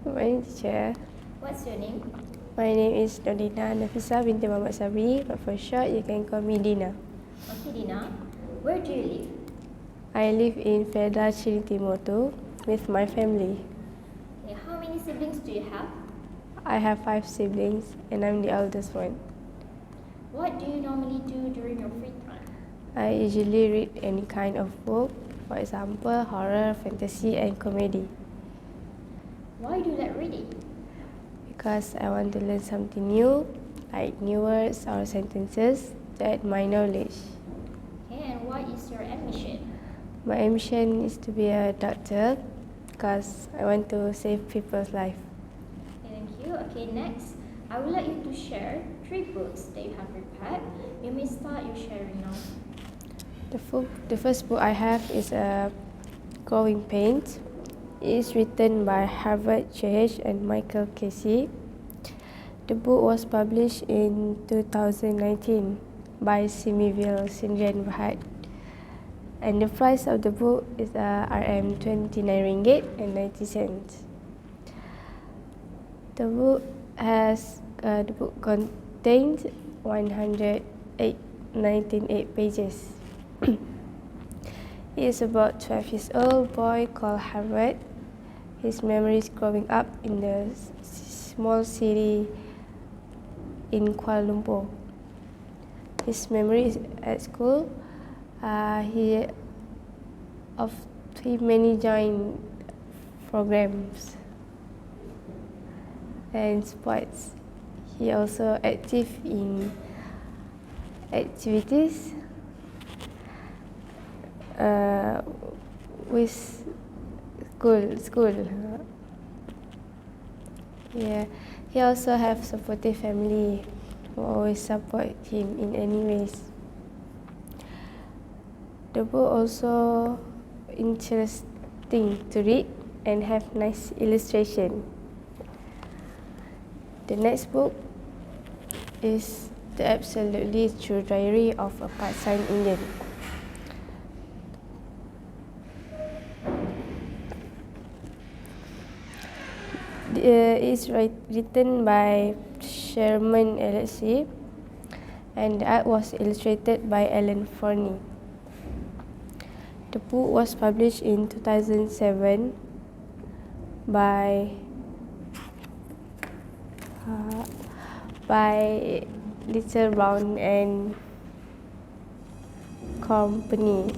Good morning, teacher. What's your name? My name is Nurdina Nafeesa binti Sabri, but for short you can call me Dina. Okay, Dina. Where do you live? I live in CHINI TIMUR with my family. Okay, how many siblings do you have? I have 5 siblings and I'm the eldest one. What do you normally do during your free time? I usually read any kind of book, for example, horror, fantasy and comedy, Why do you like reading? because I want to learn something new, like new words or sentences to add my knowledge. Okay, and what is your ambition? My ambition is to be a doctor because I want to save people's life. Okay, thank you. Okay, next, I would like you to share 3 books that you have prepared. You may start your sharing now. The first book I have is Growing Pains. It is written by Harvard J.H. and Michael Casey. The book was published in 2019 by Simiville Sindrian Bahad. And the price of the book is Rm 29 ringgit and 90 cents. The book contains 198 pages. He is about 12 years old boy called Harvard. His memories growing up in the small city in Kuala Lumpur. His memories at school, he many joined programs and sports. He also active in activities with school. Yeah, he also have supportive family who always support him in any ways. The book also interesting to read and have nice illustration. The next book is The Absolutely True Diary of a Part-Time Indian. It is written by Sherman LLC and the art was illustrated by Alan Forney. The book was published in 2007 by Little Brown and Company.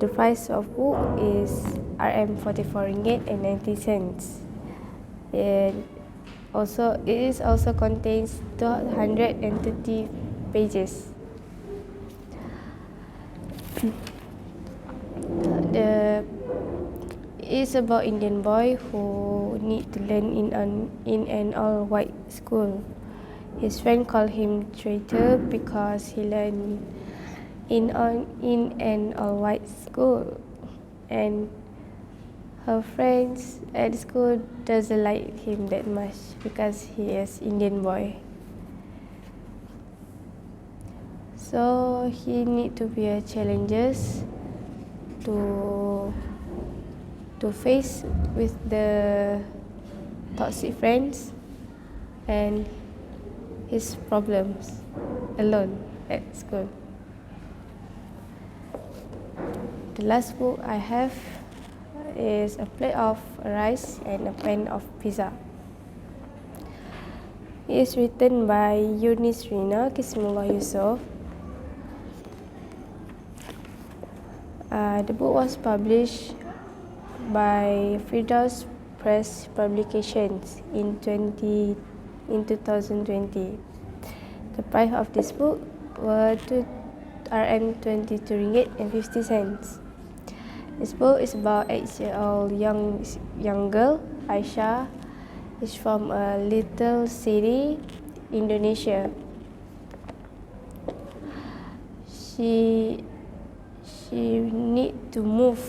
The price of book is Rm 44 ringgit and 90 cents. It also contains 230 pages. It is about Indian boy who need to learn in an all white school. His friend called him traitor because he learned in an all white school, and her friends at school doesn't like him that much because he is Indian boy. So he need to be a challenges to face with the toxic friends and his problems alone at school. The last book I have is A Plate of Rice and a Pan of Pizza. It is written by Nurdina Kismullah Yusuf. The book was published by Firdaus Press Publications in 2020. The price of this book was Rm 22 ringgit and 50 cents. This book is about 8-year-old young girl, Aisha. Is from a little city, Indonesia. She need to move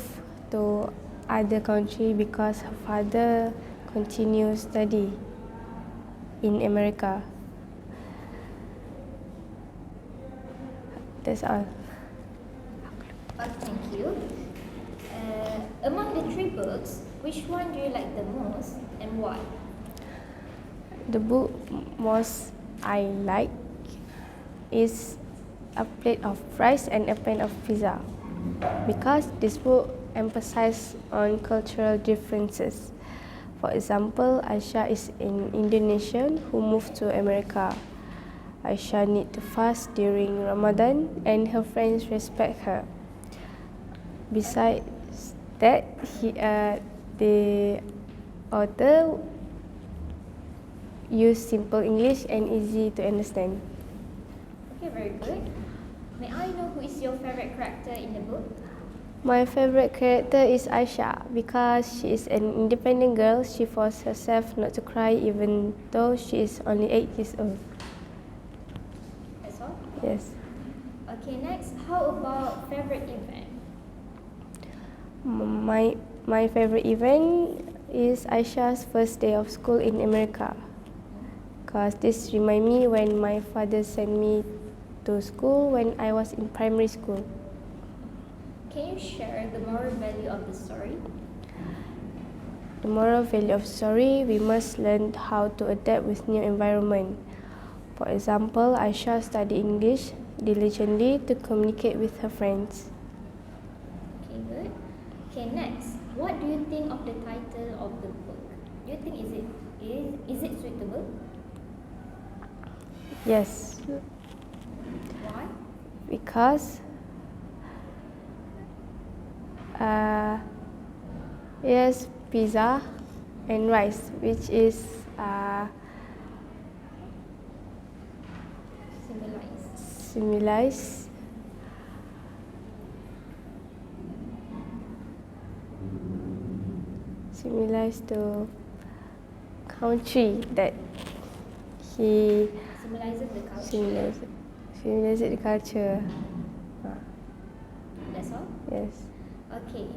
to other country because her father continues study in America. That's all. Thank you. Among the three books, which one do you like the most and why? The book most I like is A Plate of Rice and a Pan of Pizza, because this book emphasizes on cultural differences. For example, Aisha is an Indonesian who moved to America. Aisha need to fast during Ramadan and her friends respect her. Besides that, the author use simple English and easy to understand. Okay, very good. May I know who is your favorite character in the book? My favorite character is Aisha because she is an independent girl. She forced herself not to cry even though she is only 8 years old. That's all? Yes. Okay, next, how about favorite event? My favorite event is Aisha's first day of school in America, because this remind me when my father sent me to school when I was in primary school. Can you share the moral value of the story? The moral value of the story, we must learn how to adapt with new environment. For example, Aisha studied English diligently to communicate with her friends. Okay, good. Okay, next, what do you think of the title of the book? Do you think is it suitable? Yes, Why? because yes, pizza and rice, which is Symbolize. symbolized to country that he Symbolizes the culture. symbolizes the culture. That's all? Yes. Okay.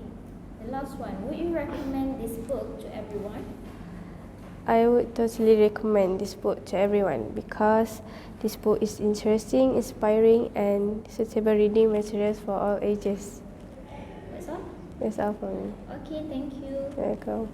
The last one. Would you recommend this book to everyone? I would totally recommend this book to everyone because this book is interesting, inspiring, and suitable reading materials for all ages. That's all? That's all for me. Okay, thank you. Welcome.